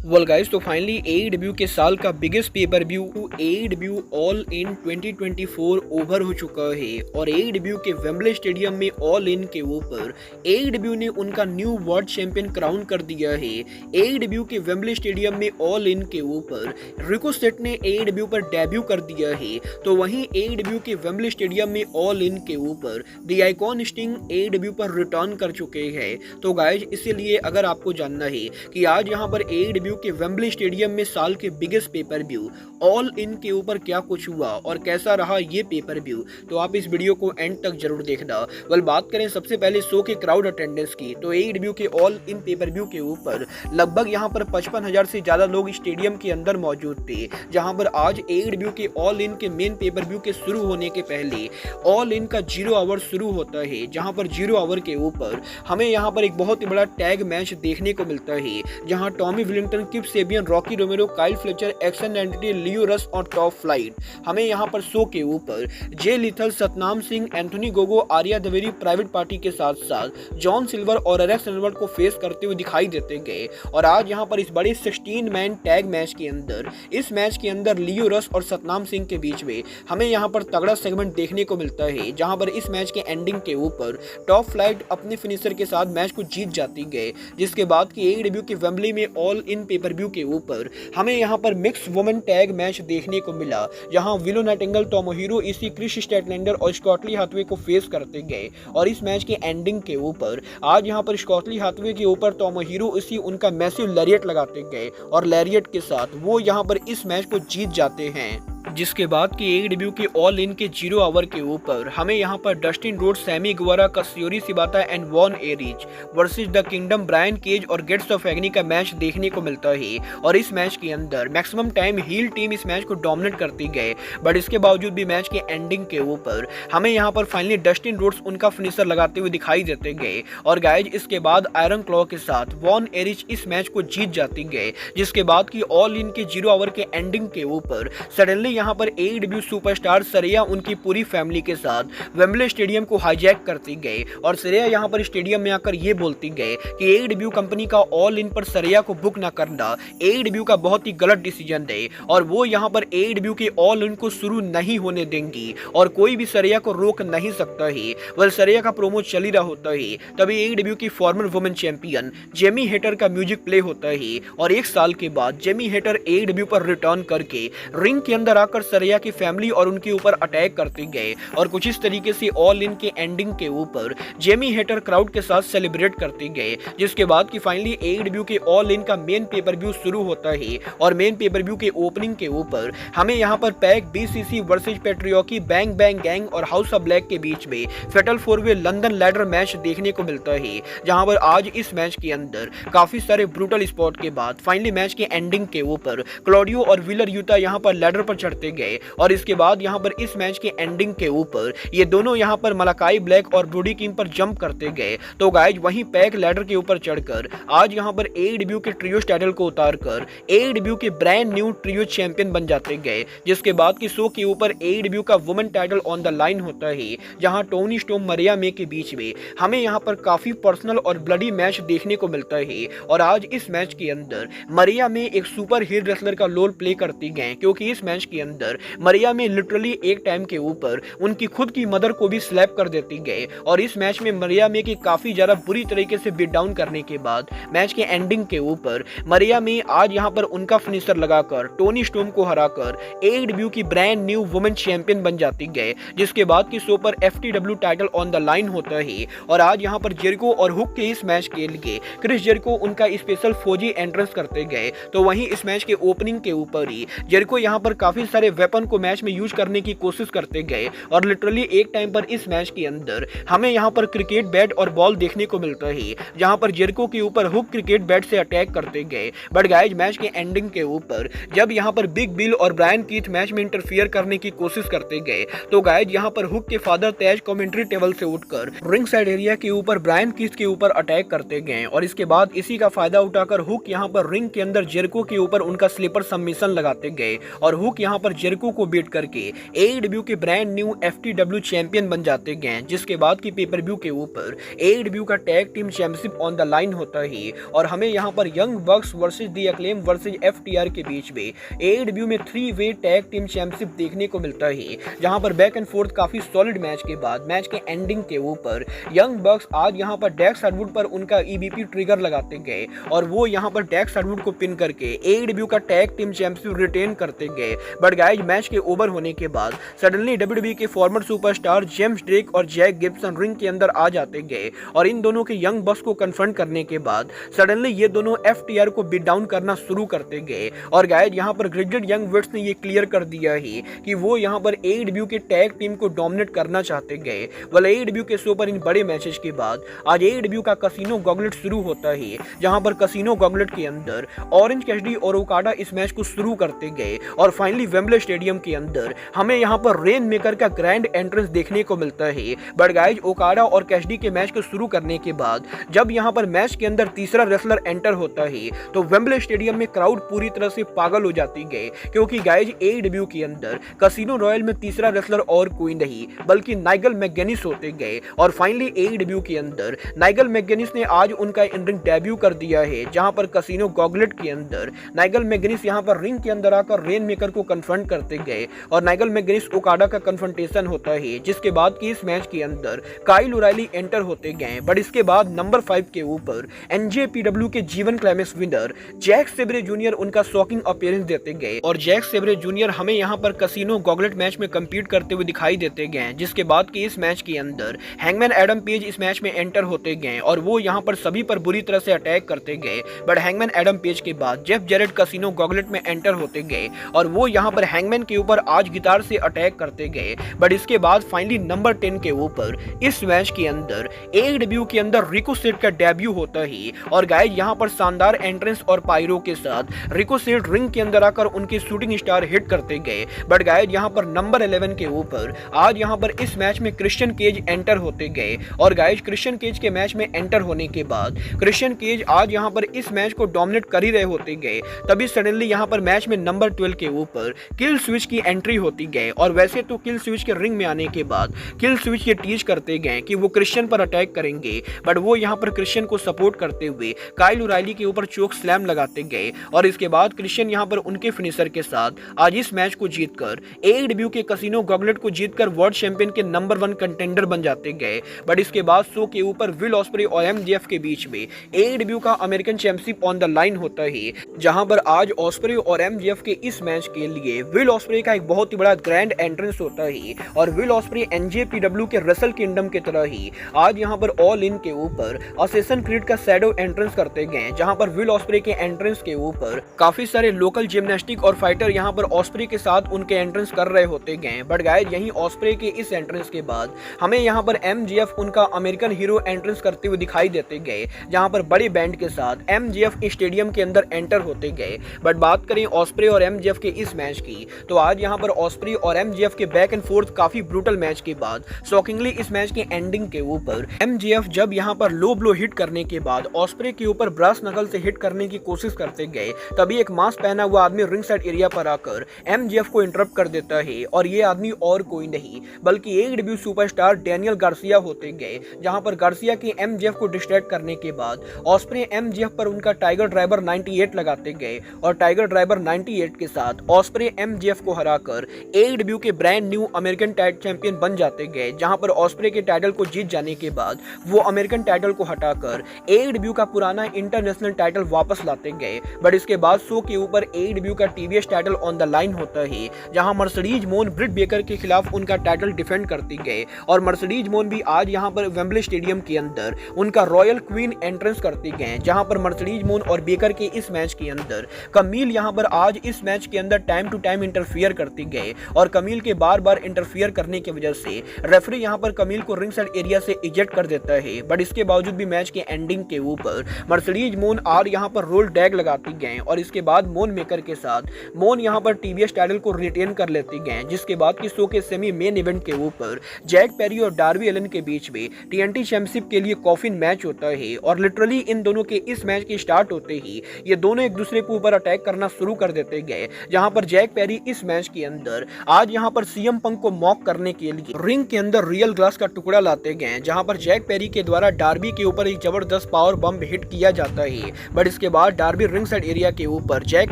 Well guys, तो finally AEW के साल का biggest pay per view AEW All In 2024 over हो चुका है और एडब्ल्यू के वेम्बले स्टेडियम में ऑल इन के ऊपर एडब्ल्यू ने उनका न्यू वर्ल्ड चैंपियन क्राउन कर दिया है। एडब्ल्यू के वेम्बले स्टेडियम में ऑल इन के ऊपर रिको सेट ने एडब्ल्यू पर डेब्यू कर दिया है, तो वहीं एडब्ल्यू के वेम्बले स्टेडियम में ऑल इन के ऊपर द आइकॉन स्टिंग एडब्ल्यू पर रिटर्न कर चुके हैं। तो गाइज, इसीलिए अगर आपको जानना है कि आज यहाँ पर एडब्ल्यू के वेम्बले स्टेडियम में साल के biggest pay per view all In के ऊपर क्या कुछ हुआ और कैसा रहा ये पेपर व्यू, तो आप इस वीडियो को एंड तक जरूर देखना। वेल, बात करें सबसे पहले शो के क्राउड अटेंडेंस की, तो एडब्ल्यू के ऑल इन पेपर व्यू के ऊपर लगभग यहाँ पर 55,000 से ज्यादा लोग स्टेडियम के अंदर मौजूद थे। जहां पर आज एडब्ल्यू के ऑल इन के मेन पेपर व्यू के शुरू होने के पहले ऑल इन का 0 आवर शुरू होता है, जहां पर 0 आवर के ऊपर हमें यहाँ पर एक बहुत ही बड़ा टैग मैच देखने को मिलता है, जहां Tommy Wellington, Kip Sabian, Rocky Romero, Kyle Fletcher, Axon Entity, Lio Rush और टॉप फ्लाइट हमें यहाँ पर शो के ऊपर Jay Lethal, Satnam Singh, Anthony Gogo, Ariya Daivari, private party के साथ साथ जॉन सिल्वर और एलेक्स एडवर्ड को फेस करते हुए दिखाई देते गए। और आज यहाँ पर इस बड़े 16 मैन टैग मैच के अंदर इस मैच के अंदर लियो रस और सतनाम सिंह के बीच में हमें यहाँ पर तगड़ा सेगमेंट देखने को मिलता है, जहां पर इस मैच के एंडिंग के ऊपर टॉप फ्लाइट अपने फिनिशर के साथ मैच को जीत जाती गए। जिसके बाद की एडब्ल्यू के वेम्बले में ऑल इन पेपर व्यू के ऊपर हमें यहाँ पर मिक्स वुमेन टैग मैच देखने को मिला, जहां विलो नाइटिंगेल, टोमोहिरो इसी, क्रिस स्टैटलैंडर और स्कॉटली हाथवे को फेस करते गए। और इस मैच के एंडिंग के ऊपर आज यहाँ पर स्कॉटली हाथवे के ऊपर टोमोहिरो इसी उनका मैसिव लैरियट लगाते गए और लैरियट के साथ वो यहाँ पर इस मैच को जीत जाते हैं। जिसके बाद की एडब्ल्यू के ऑल इन के 0 आवर के ऊपर हमें यहाँ पर Dustin Rhodes, Sammy Guevara, Katsuyori Shibata and Von Erich versus the Kingdom, Brian Cage और गेट्स ऑफ एग्नी का मैच देखने को मिलता है। और इस मैच के अंदर मैक्सिमम टाइम हील टीम इस मैच को डोमिनेट करती गए, बट इसके बावजूद भी मैच के एंडिंग के ऊपर हमें यहाँ पर फाइनली डस्टिन रोड्स उनका फिनिशर लगाते हुए दिखाई देते गए। और गाइज, इसके बाद आयरन क्लॉ के साथ वॉन एरिच इस मैच को जीत जाती गए। जिसके बाद की ऑल इन के 0 आवर के एंडिंग के ऊपर सडनली यहाँ पर एडब्ल्यू सुपरस्टार सरेया उनकी पूरी फैमिली के साथ वेम्बले स्टेडियम को हाईजैक करती गए। और सरेया यहाँ पर स्टेडियम में आकर ये बोलती गए कि एडब्ल्यू कंपनी का ऑल इन पर सरेया को बुक ना करना एडब्ल्यू का बहुत ही गलत डिसीजन है और वो यहाँ पर एडब्ल्यू के ऑल इन को शुरू नहीं होने देंगी और कोई भी सरेया को रोक नहीं सकता है। वह सरेया का प्रोमो चल ही रहा होता है, तभी एडब्ल्यू की former women champion Jamie Hayter का म्यूजिक प्ले होता है और 1 साल के बाद जेमी हेटर एडब्ल्यू पर रिटर्न करके रिंग के अंदर आकर सरेया की फैमिली और उनके ऊपर अटैक करते गए। और कुछ इस तरीके से ऑल इन के एंडिंग के ऊपर जेमी हेटर क्राउड के साथ सेलिब्रेट करते गए। जिसके बाद की फाइनली एडब्ल्यू के ऑल इन का मेन पेपर व्यू शुरू होता है और मेन पेपर व्यू के ओपनिंग के ऊपर हमें यहाँ पर Pac, BCC versus Patriarchy, Bang Bang Gang और हाउस ऑफ ब्लैक के बीच में फेटल 4-वे लंदन लैडर मैच देखने को मिलता है। जहां पर आज इस मैच के अंदर काफी सारे ब्रूटल स्पॉट के बाद फाइनली मैच के एंडिंग के ऊपर क्लॉडियो और विलर यूता यहाँ पर लैडर पर चढ़ते गए। और इसके बाद यहाँ पर इस मैच के एंडिंग के ऊपर ये दोनों यहाँ पर मलाकाई ब्लैक और ब्रूडी किंग पर जंप करते गए। तो गाइज, वहीं पैक लैडर के ऊपर चढ़कर आज यहाँ पर एडब्ल्यू के ट्रियो टाइटल को उतारकर एडब्ल्यू के ब्रांड न्यू ट्रियो चैंपियन बन जाते गए। जिसके बाद की शो के ऊपर एडब्ल्यू का women title on the line होता है, जहां टोनी स्टोम, मरिया मे के बीच में हमें यहाँ पर काफी पर्सनल और ब्लडी मैच देखने को मिलता है। और आज इस मैच के अंदर मरिया मे एक सुपर हील रेसलर का रोल प्ले करती गए, क्योंकि इस मैच के अंदर मरिया में लिटरली एक टाइम के ऊपर उनकी खुद की मदर को भी स्लैप कर देती गए। और इस मैच में मरिया में की काफी ज्यादा बुरी तरीके से बीट डाउन करने के बाद मैच के एंडिंग के ऊपर मरिया में आज यहां पर उनका फिनिशर लगाकर टोनी स्टोम को हराकर एडब्ल्यू की ब्रांड न्यू वुमेन चैंपियन बन जाती गए। जिसके बाद की शो पर एफटीडब्ल्यू टाइटल ऑन द लाइन होता है और आज यहां पर जेरिको और हुक के इस मैच के लिए क्रिस जेरिको उनका स्पेशल फौजी एंट्रेंस करते गए। तो वहीं इस मैच के ओपनिंग के ऊपर ही जेरिको यहां पर काफी सारे वेपन को मैच में यूज करने की कोशिश करते गए और लिटरली एक टाइम पर इस मैच के अंदर हमें यहाँ पर क्रिकेट बैट और बॉल देखने को मिलता है, जहां पर जेरिको के ऊपर हुक क्रिकेट बैट से अटैक करते गए। बट गाइज, मैच के एंडिंग के ऊपर जब यहाँ पर बिग बिल और ब्रायन कीथ मैच में इंटरफियर करने की कोशिश करते गए, तो गाइज यहाँ पर हुक के फादर तेज कमेंट्री टेबल से उठकर रिंग साइड एरिया के ऊपर ब्रायन कीथ के ऊपर अटैक करते गए। और इसके बाद इसी का फायदा उठाकर हुक यहाँ पर रिंग के अंदर जेरिको के ऊपर उनका स्लीपर सबमिशन लगाते गए और हुक यहाँ पर जेरिको को बीट करके एडब्ल्यू के ब्रांड न्यू FTW चैंपियन बन जाते गए, जिसके बाद की पेपर व्यू के ऊपर एडब्ल्यू का tag team championship on the line होता है और हमें यहाँ पर यंग बक्स वर्सेस दी अक्लेम वर्सेस FTR के बीच में एडब्ल्यू में 3-वे टैग टीम चैंपियनशिप देखने को मिलता है, जहां पर बैक एंड फोर्थ काफी सॉलिड मैच के बाद मैच के एंडिंग के ऊपर यंग बक्स आज यहां पर डेक्स हार्डवुड पर उनका EBP ट्रिगर लगाते गए और वो यहां पर डेक्स हार्डवुड को पिन करके एडब्ल्यू का टैग टीम चैंपियनशिप रिटेन करते गए। बट गाइस मैच के ओवर होने के बाद सडनली WWE के फॉर्मर सुपरस्टार जेम्स ड्रेक और जैक गिब्सन रिंग के अंदर आ जाते गए और इन दोनों के यंग बक्स को कन्फ्रंट करने के बाद सडनली ये दोनों FTR को बीट डाउन करना शुरू करते गए और गाइस यहाँ पर ग्रेटेड यंग वेट्स ने ये क्लियर कर दिया है कि वो यहाँ पर एडब्ल्यू के टैग टीम को डोमिनेट करना चाहते गए। वाले एडब्ल्यू के शो पर इन बड़े मैचेस के बाद आज एडब्ल्यू का कसिनो गॉगलेट शुरू होता है, जहां पर कसिनो गॉगलेट के अंदर ऑरेंज कैसिडी और ओकाडा इस मैच को शुरू करते गए और फाइनली वेम्बले स्टेडियम के अंदर हमें यहाँ पर रेन मेकर का ग्रैंड एंट्रेंस देखने को मिलता है। बट गाइस ओकाडा और कैसिडी के मैच को शुरू करने के बाद जब यहाँ पर मैच के अंदर तीसरा रेसलर एंटर होता है तो वेम्बले स्टेडियम में क्राउड पूरी तरह से पागल हो जाती गए, क्योंकि गाइस एडब्ल्यू के अंदर कसिनो रॉयल में तीसरा रेसलर और कोई नहीं बल्कि नाइगल मैकगेनिस होते गए और फाइनली एडब्ल्यू के अंदर नाइगल मैकगेनिस ने आज उनका इन रिंग डेब्यू कर दिया है, जहां पर कसिनो गॉगलेट के अंदर नाइगल मैकगेनिस यहां पर रिंग के अंदर आकर रेन मेकर को कन्फ्रंट करते गए और नाइगल मैकगेनिस ओकाडा का कन्फ्रंटेशन होता है, जिसके बाद की इस मैच के अंदर काइल ओराइली एंटर होते गए। बट इसके बाद नंबर 5 के ऊपर NJPW के G one climax winner Zack Sabre junior उनका शॉकिंग अपीयरेंस देते गए और जैक सेब्रे जूनियर हमें यहाँ पर कसिनो गॉगलेट मैच में कम्पीट करते हुए दिखाई देते गए, जिसके बाद की इस मैच के अंदर हैंगमैन एडम पेज इस मैच में एंटर होते गए और वो यहाँ पर सभी पर बुरी तरह से अटैक करते गए। बट हैंगमैन एडम पेज के बाद जेफ जेरेट कसिनो गॉगलेट में एंटर होते गए और वो यहाँ पर हैंगमैन के ऊपर आज गिटार से अटैक करते गए। बट इसके बाद फाइनली नंबर 10 के ऊपर इस मैच के अंदर एडब्ल्यू के अंदर रिकोसेट का डेब्यू होता है और गाइस यहाँ पर शानदार एंट्रेंस और पायरो के साथ रिकोसेट रिंग के अंदर आकर उनके शूटिंग स्टार हिट करते गए। बट गाइस यहाँ पर नंबर 11 के ऊपर आज यहाँ पर इस मैच में क्रिश्चियन केज एंटर होते गए और गाइस क्रिश्चियन केज के मैच में एंटर होने के बाद क्रिश्चियन केज आज यहाँ पर इस मैच को डोमिनेट कर ही रहे होते गए, तभी सडनली यहाँ पर मैच में नंबर 12 के ऊपर किल स्विच की एंट्री होती गई और वैसे तो किल स्विच के रिंग में आने के बाद किल स्विच ये टीज करते गए कि वो क्रिश्चियन पर अटैक करेंगे, बट वो यहाँ पर क्रिश्चियन को सपोर्ट करते हुए काइल ओराइली के ऊपर चोक स्लैम लगाते गए और इसके बाद क्रिश्चियन यहाँ पर उनके फिनिशर के साथ आज इस मैच को जीतकर एडब्ल्यू के कसिनो गॉगलेट को जीतकर वर्ल्ड चैंपियन के नंबर 1 कंटेंडर बन जाते गए। बट इसके बाद शो के ऊपर विल ऑस्प्रे और MJF के बीच में एडब्ल्यू का American championship on the line होता है, जहां पर आज ऑस्प्रे और MJF के इस मैच के लिए विल ऑस्प्रे का एक बहुत ही बड़ा ग्रैंड एंट्रेंस होता है और विल ऑस्प्रे NJPW के रेसल किंगडम की तरह ही आज यहां पर ऑल इन के ऊपर असेसन क्रीड का शैडो एंट्रेंस करते गए, जहां पर विल ऑस्प्रे के एंट्रेंस के ऊपर काफी सारे लोकल जिम्नास्टिक और फाइटर यहां पर ऑस्प्रे के साथ उनके एंट्रेंस कर रहे होते गए। बट गाइस यहीं ऑस्प्रे के इस एंट्रेंस के बाद हमें यहां पर MJF उनका अमेरिकन हीरो एंट्रेंस करते हुए दिखाई देते गए, जहां पर बड़े बैंड के साथ MJF स्टेडियम के अंदर एंटर होते गए। बट बात करें ऑस्प्रे और MJF के इस मैच की, तो आज यहां पर ऑस्प्रे और MJF के बैक एंड फोर्थ काफी ब्रूटल मैच के बाद शॉकिंगली इस मैच के एंडिंग के ऊपर MJF जब यहां पर लो ब्लो हिट करने के बाद ऑस्प्रे के ऊपर ब्रास नकल से हिट करने की कोशिश करते गए, तभी एक मास्क पहना हुआ आदमी रिंग साइड एरिया पर आकर MJF को इंटरप्ट कर देता है और ये आदमी और कोई नहीं बल्कि एडब्ल्यू सुपरस्टार डैनियल गार्सिया होते गए, जहां पर गार्सिया के MJF को डिस्ट्रैक्ट करने के बाद ऑस्प्रे MJF पर उनका टाइगर ड्राइवर 98 लगाते गए और टाइगर ड्राइवर 98 के साथ ऑस्प्रे MJF को हराकर एडब्ल्यू के brand new American title champion बन जाते गए, जहां पर ऑस्प्रे के टाइटल को जीत जाने के बाद वो अमेरिकन टाइटल को हटाकर एडब्ल्यू का पुराना इंटरनेशनल टाइटल वापस लाते गए। बट इसके बाद शो के ऊपर एडब्ल्यू का TBS title on the line होता है, जहां मर्सिडीज मोन ब्रिट बेकर के खिलाफ उनका टाइटल डिफेंड करती गए और मर्सिडीज मोन भी आज यहां पर वेम्बले स्टेडियम के अंदर उनका रॉयल क्वीन एंट्रेंस करती गए, जहां पर मर्सिडीज मोन और बेकर के इस मैच के अंदर कमील यहां पर आज इस मैच के अंदर टाइम टू टाइम इंटरफियर करती गए और कमील के बार बार इंटरफियर करने की वजह से रेफरी यहां पर कमील को रिंग साइड एरिया से इजेक्ट कर देता है। बट इसके बावजूद भी मैच के एंडिंग के ऊपर मर्सिडीज मोन आर यहां पर रोल डैग लगाती गए और इसके बाद मोन मेकर के साथ मोन यहां पर TBS टाइटल को रिटेन कर लेती गए, जिसके बाद की शो के सेमी मेन इवेंट के ऊपर जैक पेरी और डार्बी एलन के बीच में TNT चैंपियनशिप के लिए कॉफिन मैच होता है और लिटरली इन दोनों के इस मैच की स्टार्ट होते ही ये दोनों एक दूसरे के ऊपर अटैक करना शुरू कर देते गए, जहां पर जैक पेरी इस मैच के अंदर आज यहाँ पर सीएम पंक को मॉक करने के लिए रिंग के अंदर रियल ग्लास का टुकड़ा लाते गए, जहां पर जैक पेरी के द्वारा डार्बी के ऊपर एक जबरदस्त पावर बम हिट किया जाता है। बट इसके बाद डार्बी रिंग साइड एरिया के ऊपर जैक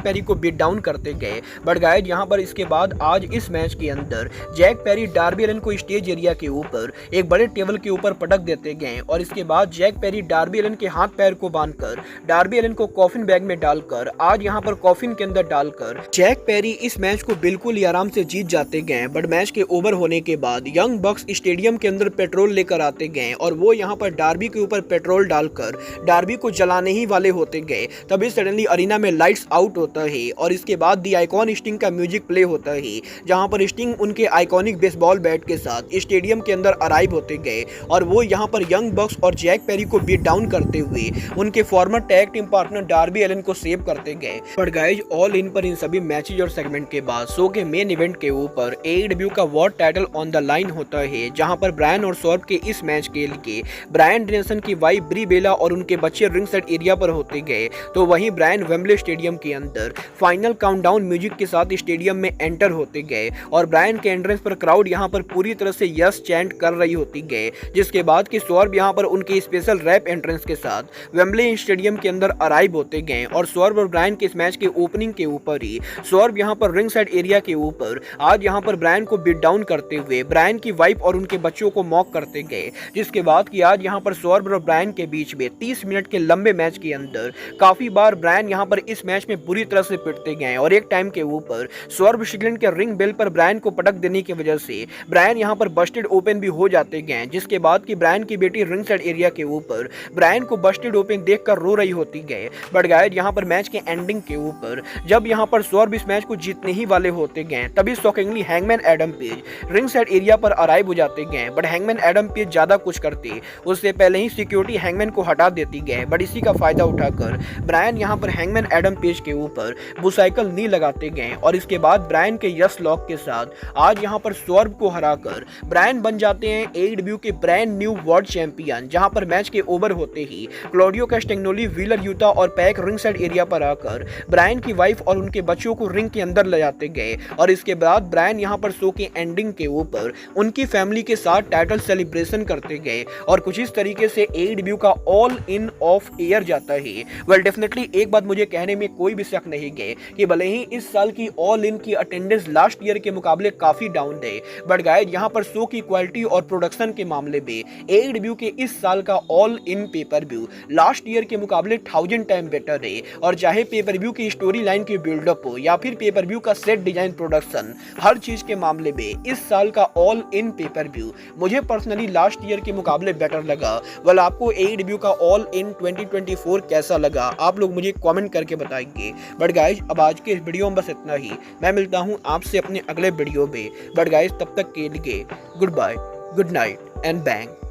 पेरी को बीट डाउन करते गए। बट गाइस यहाँ पर इसके बाद आज इस मैच के अंदर जैक पेरी डार्बी एलन को स्टेज एरिया के ऊपर एक बड़े टेबल के ऊपर पटक देते गए और इसके बाद जैक पेरी डार्बी एलन के हाथ पैर को बांधकर डार्बी एलन को कॉफिन बैग में डालकर आज यहाँ पर कॉफिन के अंदर डालकर जैक पेरी इस मैच को बिल्कुल ही आराम से जीत जाते गए। बट मैच के ओवर होने के बाद यंग बक्स स्टेडियम के अंदर पेट्रोल लेकर आते गए और वो यहाँ पर डार्बी के ऊपर पेट्रोल डालकर डार्बी को जलाने ही वाले होते गए। तभी सडनली अरीना में लाइट्स आउट होता है और इसके बाद दी आइकॉन स्टिंग का म्यूजिक प्ले होता है, जहां पर स्टिंग उनके आइकॉनिक बेसबॉल बैट के साथ स्टेडियम के अंदर अराइव होते गए और वो यहाँ पर यंग बक्स और जैक पेरी को बीट डाउन करते हुए उनके former tag team partner Darby Allin को सेव करते गए। पर गाइज ऑल इन पर इन सभी मैचेज और सेगमेंट के बाद शो के मेन इवेंट के ऊपर AEW का world title on the line होता है, जहां पर ब्रायन और सौरभ के इस मैच के लिए ब्रायन डेनियल्सन की वाइफ ब्री बेला और उनके बच्चे रिंग साइड एरिया पर होते गए, तो वहीं ब्रायन वेम्बले स्टेडियम के अंदर फाइनल काउंटडाउन म्यूजिक के साथ स्टेडियम में एंटर होते गए और ब्रायन के एंट्रेंस पर क्राउड यहां पर पूरी तरह से यस चैंट कर रही होती गए, जिसके बाद कि सौरभ यहां पर उनके स्पेशल रैप एंट्रेंस के साथ वेम्बले स्टेडियम के अंदर अराइव होते गए और सौरभ और ब्रायन के इस मैच के ओपनिंग के ऊपर ही सौरभ यहां पर रिंग साइड एरिया के ऊपर आज यहां पर ब्रायन को बीट डाउन करते हुए ब्रायन की वाइफ और उनके बच्चों को मॉक करते गए, जिसके बाद कि आज यहां पर सौरभ और ब्रायन के बीच में 30 मिनट के लंबे मैच के अंदर काफी बार ब्रायन यहां पर इस मैच में बुरी तरह से पिटते गए और एक टाइम के ऊपर सौरभ शिगलैंड के रिंग बेल पर ब्रायन को पटक देने की वजह से ब्रायन यहां पर बस्टेड ओपन भी हो जाते गए, जिसके बाद कि ब्रायन की बेटी रिंग साइड एरिया के ऊपर ब्रायन को बस्टेड ओपन देखकर रो रही होती गए। बट गाइस यहां पर मैच के एंडिंग के ऊपर जब यहां पर सौरभ इस मैच को जीतने ही वाले होते गए, तभी shockingly hangman Adam page ring side area पर अराइव हो जाते गए। बट हैंगमैन एडम पेज ज्यादा कुछ करते उससे पहले ही सिक्योरिटी हैंगमैन को हटा देती गए। बट इसी का फायदा उठाकर ब्रायन यहां पर हैंगमैन एडम पेज के ऊपर बुसाइकल नी लगाते गए और इसके बाद ब्रायन के यस लॉक के साथ आज यहां पर सौरभ को हराकर ब्रायन बन जाते हैं AEW के ब्रांड न्यू वर्ल्ड चैंपियन। जहां पर मैच के ओवर होते ही क्लॉडियो कैस्टेग्नोली, व्हीलर यूटा और पैक रिंग साइड एरिया पर आकर ब्रायन की वाइफ और उनके बच्चों को रिंग के अंदर ले जाते गए और इसके बाद ब्रायन यहां पर शो के एंडिंग के ऊपर उनकी फैमिली के साथ टाइटल सेलिब्रेशन करते गए और कुछ इस तरीके से AEW का ऑल इन ऑफ एयर जाता है। वेल डेफिनेटली एक बात मुझे कहने में कोई भी शक नहीं है कि भले ही इस साल की ऑल इन की अटेंडेंस लास्ट ईयर के मुकाबले काफी डाउन है, बट गाइस यहां पर शो की क्वालिटी और प्रोडक्शन के मामले में AEW के इस साल का all in pay per view last year के मुकाबले 1000 टाइम बेटर है। और चाहे पेपर व्यू की स्टोरी लाइन की बिल्डअप हो या फिर पेपर व्यू का सेट डिजाइन, प्रोडक्शन, हर चीज के मामले में इस साल का ऑल इन पेपर व्यू मुझे पर्सनली लास्ट ईयर के मुकाबले बेटर लगा। वेल आपको AEW का ऑल इन 2024 कैसा लगा, आप लोग मुझे कमेंट करके बताएंगे। बट गाइज अब आज के इस वीडियो में बस इतना ही। मैं मिलता हूं आपसे अपने अगले वीडियो में। बट गाइज तब तक के लिए goodbye, good night and bang.